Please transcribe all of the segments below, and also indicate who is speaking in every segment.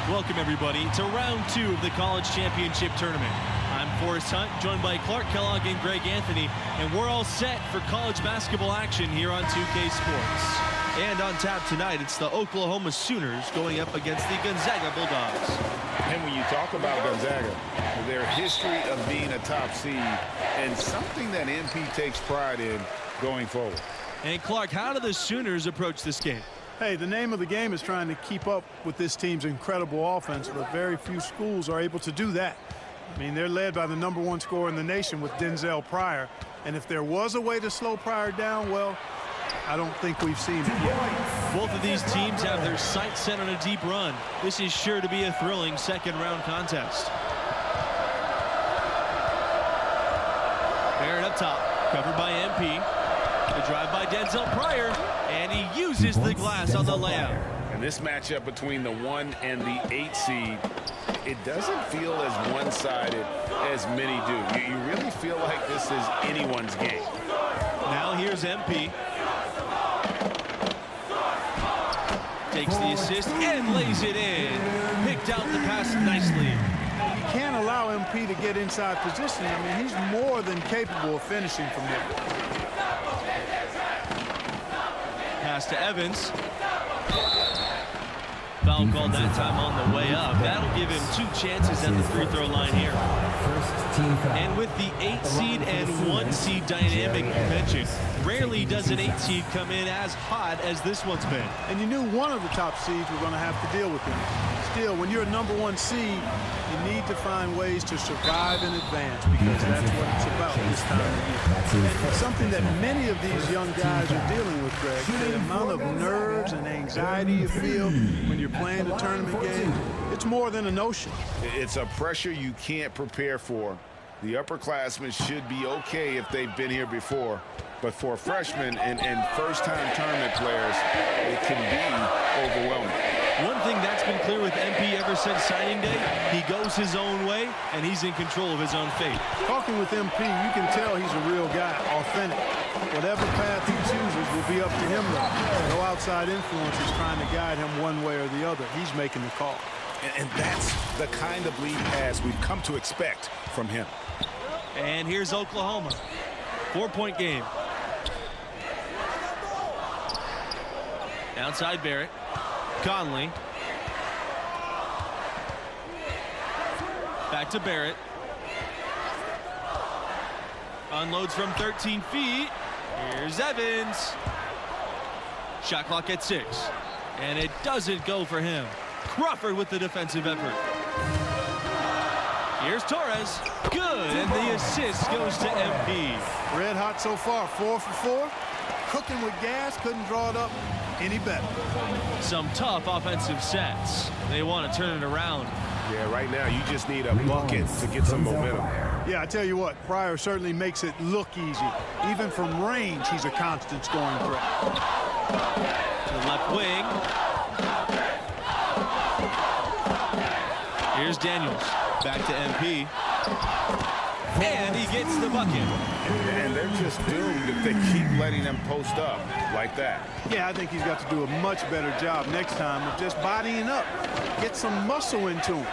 Speaker 1: Welcome, everybody, to round 2 of the College Championship Tournament. I'm Forrest Hunt, joined by Clark Kellogg and Greg Anthony, and we're all set for college basketball action here on 2K Sports. And on tap tonight, it's the Oklahoma Sooners going up against the Gonzaga Bulldogs.
Speaker 2: And when you talk about Gonzaga, their history of being a top seed and something that MP takes pride in going forward.
Speaker 1: And Clark, how do the Sooners approach this game?
Speaker 3: Hey, the name of the game is trying to keep up with this team's incredible offense, but very few schools are able to do that. I mean, they're led by the #1 scorer in the nation with Denzel Pryor, and if there was a way to slow Pryor down, well, I don't think we've seen it yet.
Speaker 1: Both of these teams have their sights set on a deep run. This is sure to be a thrilling second-round contest. Barrett up top, covered by MP. The drive by Denzel Pryor, and he uses the glass on the layup.
Speaker 2: And this matchup between the 1 and the 8 seed, it doesn't feel as one-sided as many do. You really feel like this is anyone's game.
Speaker 1: Now here's MP. Takes the assist and lays it in. Picked out the pass nicely.
Speaker 3: You can't allow MP to get inside positioning. I mean, he's more than capable of finishing from there.
Speaker 1: Pass to Evans. Foul called that time on the way up. That'll give him 2 chances at the free throw line here. And with the 8 seed and 1 seed dynamic mentioned, rarely does an 8 seed come in as hot as this one's been.
Speaker 3: And you knew one of the top seeds were going to have to deal with him. Still, when you're a #1 seed, you need to find ways to survive in advance, because that's what it's about this time of year. And it's something that many of these young guys are dealing with, Greg. The amount of nerves and anxiety you feel when you're playing a tournament game, it's more than a notion.
Speaker 2: It's a pressure you can't prepare for. The upperclassmen should be okay if they've been here before. But for freshmen and first-time tournament players, it can be overwhelming.
Speaker 1: One thing that's been clear with MP ever since signing day, he goes his own way, and he's in control of his own fate.
Speaker 3: Talking with MP, you can tell he's a real guy, authentic. Whatever path he chooses will be up to him, though. No outside influence is trying to guide him one way or the other. He's making the call.
Speaker 2: And that's the kind of lead pass we've come to expect from him.
Speaker 1: And here's Oklahoma. 4-point game. Outside Barrett. Conley. Back to Barrett. Unloads from 13 feet. Here's Evans. Shot clock at 6. And it doesn't go for him. Crawford with the defensive effort. Here's Torres. Good. And the assist goes to MP.
Speaker 3: Red hot so far. 4 for 4. Cooking with gas. Couldn't draw it up any better.
Speaker 1: Some tough offensive sets. They want to turn it around.
Speaker 2: Yeah, right now you just need a bucket to get some momentum.
Speaker 3: Yeah, I tell you what, Pryor certainly makes it look easy. Even from range, he's a constant scoring threat.
Speaker 1: To the left wing. Here's Daniels. Back to MP. And he gets the bucket.
Speaker 2: And they're just doomed if they keep letting them post up like that.
Speaker 3: Yeah, I think he's got to do a much better job next time of just bodying up. Get some muscle into him.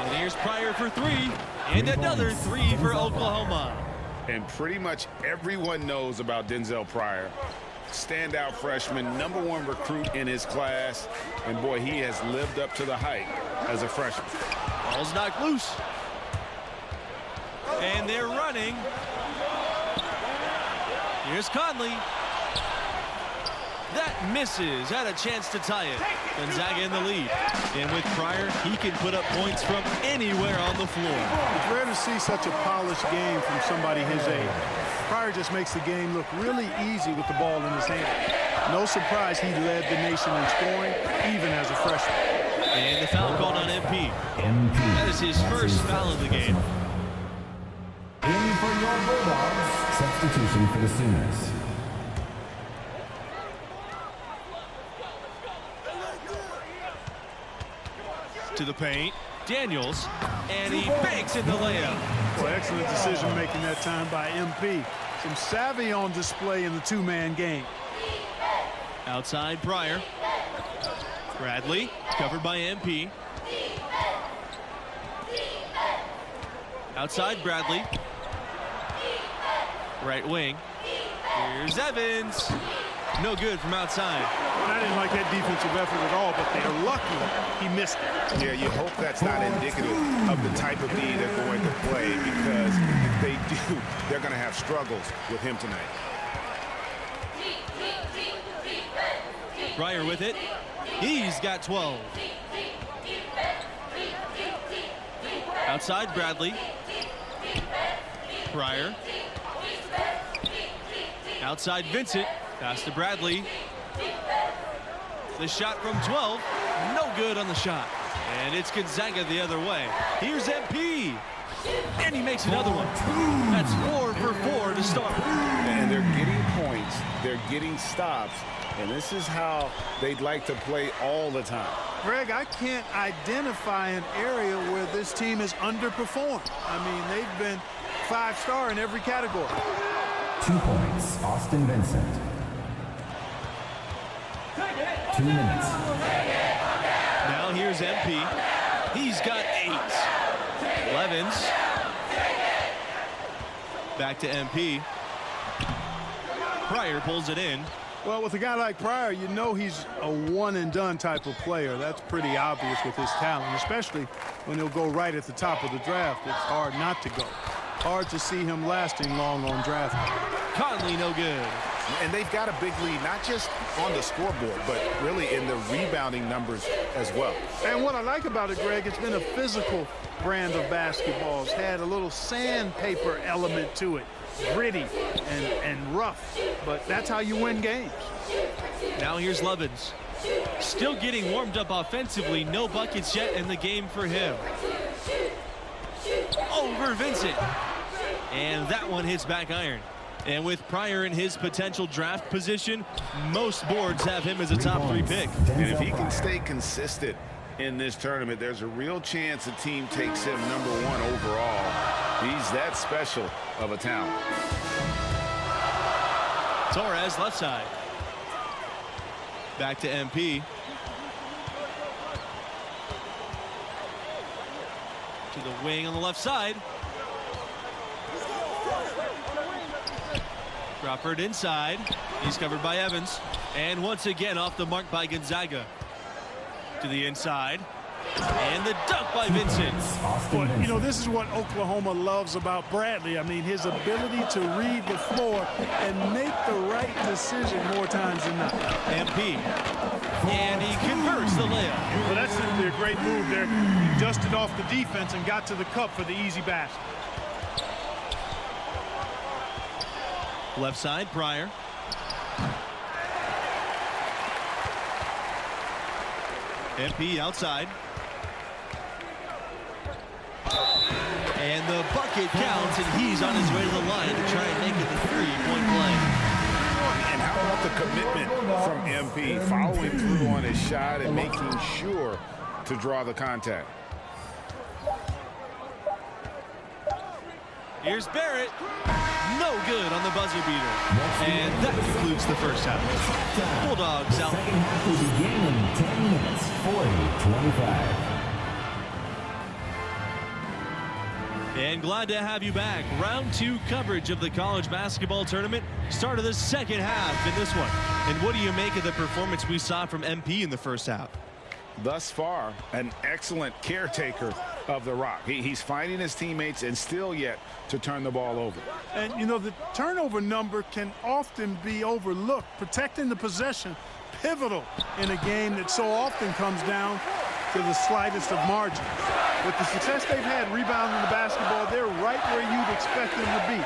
Speaker 1: And here's Pryor for 3. And another 3 for Oklahoma.
Speaker 2: And pretty much everyone knows about Denzel Pryor. Standout freshman, #1 recruit in his class. And boy, he has lived up to the hype as a freshman.
Speaker 1: Ball's knocked loose. And they're running. Here's Conley. That misses. Had a chance to tie it. Gonzaga in the lead. And with Pryor, he can put up points from anywhere on the floor.
Speaker 3: It's rare to see such a polished game from somebody his age. Pryor just makes the game look really easy with the ball in his hand. No surprise he led the nation in scoring, even as a freshman.
Speaker 1: And the foul called on MP. That is his first foul of the game.
Speaker 4: In for your Bulldogs. Substitution for the Sooners.
Speaker 1: To the paint. Daniels. And he banks in the layup.
Speaker 3: Well, excellent decision making that time by MP. Some savvy on display in the two-man game.
Speaker 1: Outside Pryor. Bradley, covered by MP. Outside Bradley. Right wing. Here's Evans. No good from outside.
Speaker 3: And I didn't like that defensive effort at all, but they're lucky he missed it.
Speaker 2: Yeah, you hope that's not indicative of the type of D they're going to play, because if they do, they're going to have struggles with him tonight.
Speaker 1: Pryor with it. He's got 12. Outside Bradley. Pryor. Outside Vincent. Pass to Bradley. The shot from 12. No good on the shot. And it's Gonzaga the other way. Here's MP. And he makes another one. That's 4 for 4 to start.
Speaker 2: And they're getting points. They're getting stops. And this is how they'd like to play all the time.
Speaker 3: Greg, I can't identify an area where this team has underperformed. I mean, they've been 5-star in every category.
Speaker 4: 2 points, Austin Vincent. 2 minutes.
Speaker 1: Now here's MP. He's got 8. Levens. Back to MP. Pryor pulls it in.
Speaker 3: Well, with a guy like Pryor, you know he's a one-and-done type of player. That's pretty obvious with his talent, especially when he'll go right at the top of the draft. It's hard not to go. Hard to see him lasting long on draft.
Speaker 1: Conley, no good.
Speaker 2: And they've got a big lead, not just on the scoreboard, but really in the rebounding numbers as well.
Speaker 3: And what I like about it, Greg, it's been a physical brand of basketball. It's had a little sandpaper element to it. Gritty and rough, but that's how you win games.
Speaker 1: Now here's Levens. Still getting warmed up offensively. No buckets yet in the game for him. Over Vincent. And that one hits back iron. And with Pryor in his potential draft position, most boards have him as a top 3 pick.
Speaker 2: And if he can stay consistent in this tournament, there's a real chance the team takes him #1 overall. He's that special of a talent.
Speaker 1: Torres left side. Back to MP. To the wing on the left side. Crawford inside. He's covered by Evans. And once again off the mark by Gonzaga. To the inside. And the dunk by Vincent.
Speaker 3: But, you know, this is what Oklahoma loves about Bradley. I mean, his ability to read the floor and make the right decision more times than not.
Speaker 1: MP. And he converts the layup.
Speaker 3: Well, that's simply a great move there. He dusted off the defense and got to the cup for the easy basket.
Speaker 1: Left side, Pryor. MP outside. And the bucket counts, and he's on his way to the line to try and make it the 3-point play.
Speaker 2: And how about the commitment from MP, following through on his shot and making sure to draw the contact.
Speaker 1: Here's Barrett. No good on the buzzer beater. And that concludes the first half. Bulldogs out.
Speaker 4: Second half will begin in 10 minutes, 40-25.
Speaker 1: And glad to have you back. Round 2 coverage of the college basketball tournament. Start of the second half in this one. And what do you make of the performance we saw from MP in the first half?
Speaker 2: Thus far, an excellent caretaker of the rock. He's finding his teammates and still yet to turn the ball over.
Speaker 3: And, you know, the turnover number can often be overlooked. Protecting the possession, pivotal in a game that so often comes down to the slightest of margins. With the success they've had rebounding the basketball, they're right where you'd expect them to be,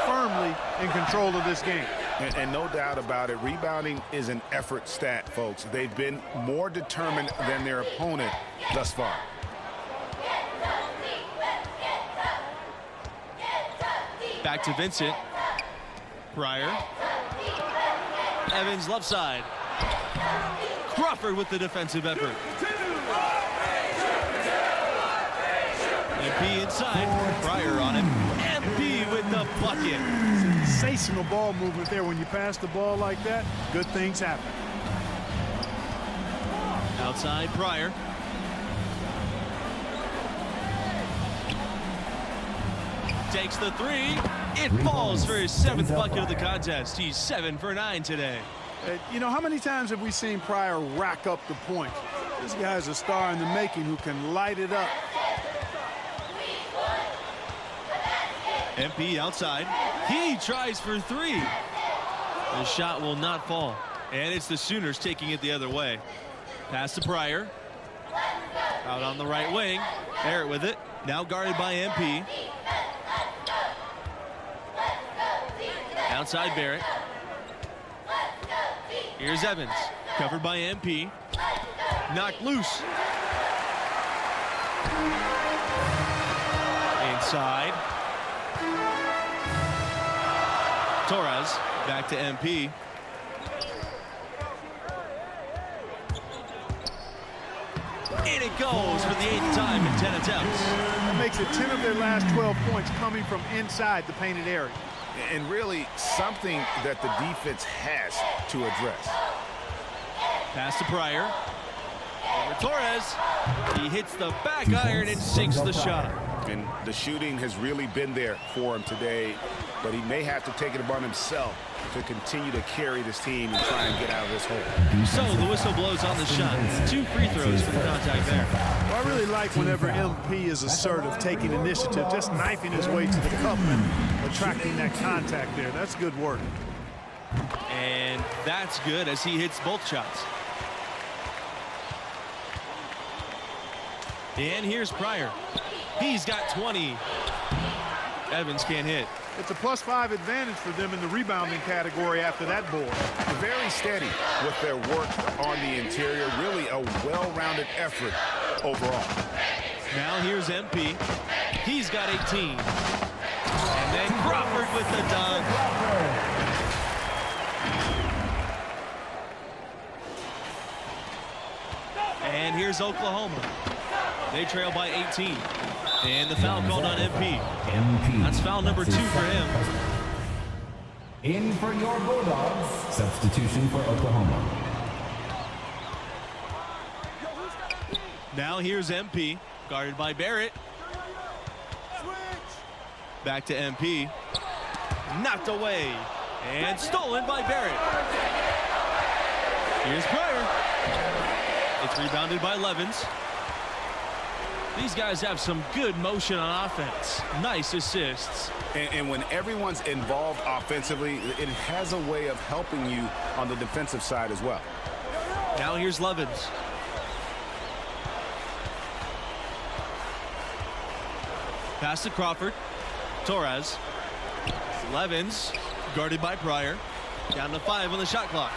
Speaker 3: firmly in control of this game.
Speaker 2: And no doubt about it, rebounding is an effort stat, folks. They've been more determined than their opponent thus far.
Speaker 1: Back to Vincent. Pryor. Evans left side. Crawford with the defensive effort. MP inside. Pryor on him. MP with the bucket.
Speaker 3: Sensational ball movement there. When you pass the ball like that, good things happen.
Speaker 1: Outside Pryor. Takes the three. It falls for his 7th bucket of the contest. He's 7 for 9 today.
Speaker 3: You know, how many times have we seen Pryor rack up the points? This guy's a star in the making who can light it up.
Speaker 1: MP outside. He tries for 3. The shot will not fall. And it's the Sooners taking it the other way. Pass to Pryor. Out on the right wing. Barrett with it. Now guarded by MP. Outside Barrett. Here's Evans. Covered by MP. Knocked loose. Inside. Torres. Back to MP. In it goes for the 8th time in 10 attempts.
Speaker 3: That makes it 10 of their last 12 points coming from inside the painted area.
Speaker 2: And really something that the defense has to address.
Speaker 1: Pass to Pryor. Over Torres. He hits the back iron and sinks the shot.
Speaker 2: And the shooting has really been there for him today, but he may have to take it upon himself to continue to carry this team and try and get out of this hole.
Speaker 1: So the whistle blows on the shot. 2 free throws for the contact there.
Speaker 3: Well, I really like whenever MP is assertive, taking initiative, just knifing his way to the cup and attracting that contact there. That's good work.
Speaker 1: And that's good as he hits both shots. And here's Pryor. He's got 20. Evans can't hit.
Speaker 3: It's a +5 advantage for them in the rebounding category after that board.
Speaker 2: Very steady with their work on the interior. Really a well-rounded effort overall.
Speaker 1: Now here's MP. He's got 18. And then Crawford with the dunk. And here's Oklahoma. They trail by 18. And the foul called on MP. That's foul number 2 for him.
Speaker 4: In for your Bulldogs. Substitution for Oklahoma.
Speaker 1: Now here's MP. Guarded by Barrett. Back to MP. Knocked away. And stolen by Barrett. Here's Pryor. It's rebounded by Levens. These guys have some good motion on offense. Nice assists.
Speaker 2: And when everyone's involved offensively, it has a way of helping you on the defensive side as well.
Speaker 1: Now here's Levens. Pass to Crawford. Torres. Levens, guarded by Pryor. Down to 5 on the shot clock.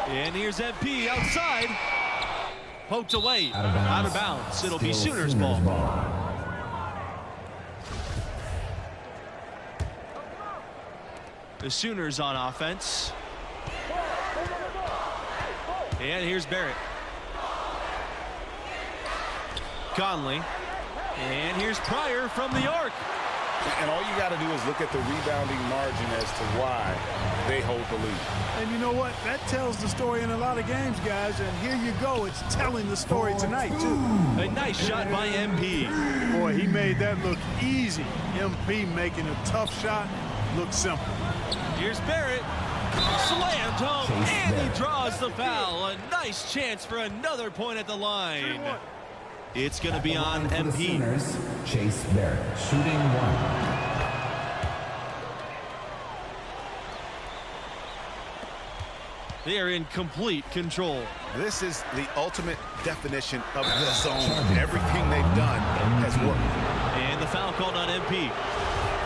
Speaker 1: And here's MP outside. Poked away. Out of bounds. It'll be Sooners ball. The Sooners on offense. And here's Barrett. Conley. And here's Pryor from the arc.
Speaker 2: And all you got to do is look at the rebounding margin as to why they hold the lead.
Speaker 3: And you know what? That tells the story in a lot of games, guys. And here you go. It's telling the story tonight, too.
Speaker 1: A nice shot by MP.
Speaker 3: Boy, he made that look easy. MP making a tough shot look simple.
Speaker 1: Here's Barrett. Slammed home. And he draws the foul. A nice chance for another point at the line. It's going to be on MP.
Speaker 4: Sooners, Chase Barrett, shooting 1.
Speaker 1: They are in complete control.
Speaker 2: This is the ultimate definition of the zone. Everything they've done has worked.
Speaker 1: And the foul called on MP.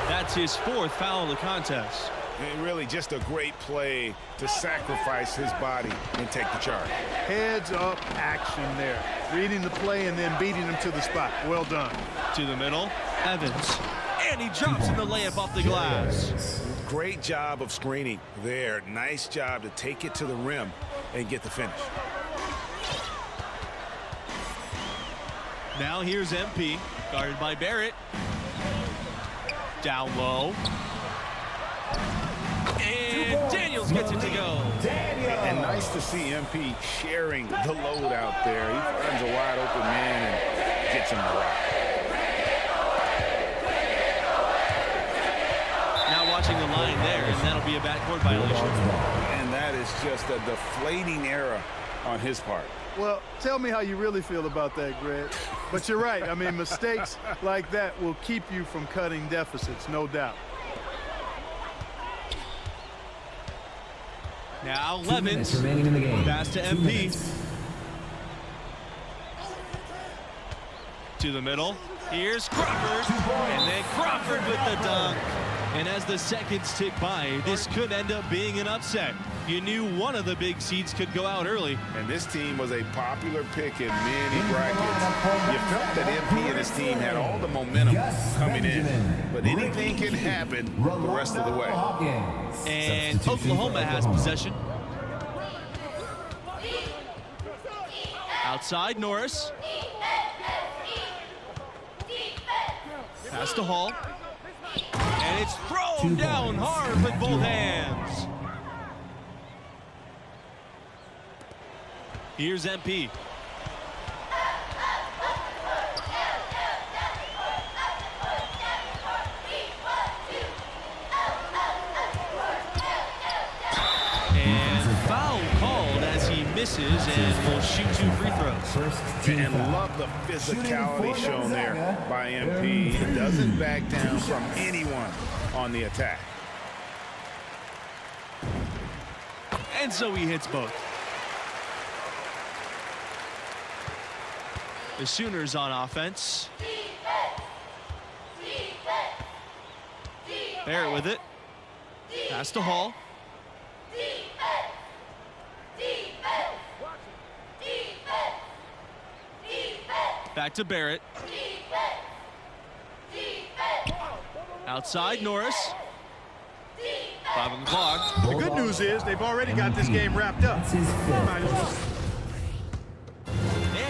Speaker 1: That's his 4th foul of the contest.
Speaker 2: And really just a great play to sacrifice his body and take the charge.
Speaker 3: Heads up action there. Reading the play and then beating him to the spot. Well done.
Speaker 1: To the middle, Evans. And he drops in the layup off the glass.
Speaker 2: Great job of screening there. Nice job to take it to the rim and get the finish.
Speaker 1: Now here's MP, guarded by Barrett. Down low. And Daniels gets it to go.
Speaker 2: And nice nice to see MP sharing the load out there. He finds a wide open man and gets him to rock.
Speaker 1: Now watching the line there, and that'll be a backcourt violation.
Speaker 2: And that is just a deflating error on his part.
Speaker 3: Well, tell me how you really feel about that, Greg. But you're right. I mean, mistakes like that will keep you from cutting deficits, no doubt.
Speaker 1: Now
Speaker 4: 2
Speaker 1: Levens,
Speaker 4: minutes remaining in the game.
Speaker 1: pass to
Speaker 4: 2
Speaker 1: MP.
Speaker 4: minutes.
Speaker 1: To the middle. Here's Crawford, and then Crawford with the dunk. And as the seconds tick by, this could end up being an upset. You knew one of the big seeds could go out early.
Speaker 2: And this team was a popular pick in many brackets. You felt that MP and his team had all the momentum coming in. But anything can happen the rest of the way.
Speaker 1: And Oklahoma has possession. Outside Norris. Pass to Hall. And it's thrown down hard with both hands. Here's MP. And foul called as he misses and will shoot 2 free throws.
Speaker 2: And love the physicality shown there by MP. He doesn't back down from anyone on the attack.
Speaker 1: And so he hits both. The Sooners on offense. Barrett with it. Pass to Hall. Back to Barrett. Outside Norris. 5 on the clock.
Speaker 3: The good news is they've already got this game wrapped up.
Speaker 1: And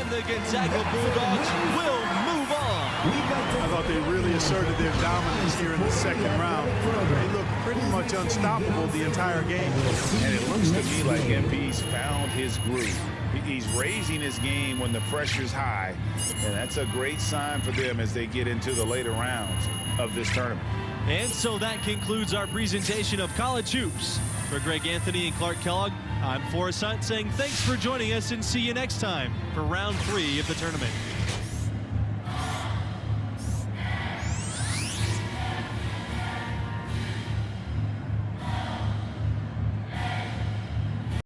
Speaker 1: the Gonzaga Bulldogs will move on.
Speaker 3: I thought they really asserted their dominance here in the second round. They looked pretty much unstoppable the entire game.
Speaker 2: And it looks to me like MP's found his groove. He's raising his game when the pressure's high, and that's a great sign for them as they get into the later rounds of this tournament.
Speaker 1: And so that concludes our presentation of college hoops. For Greg Anthony and Clark Kellogg, I'm Forrest Hunt saying thanks for joining us and see you next time for round 3 of the tournament.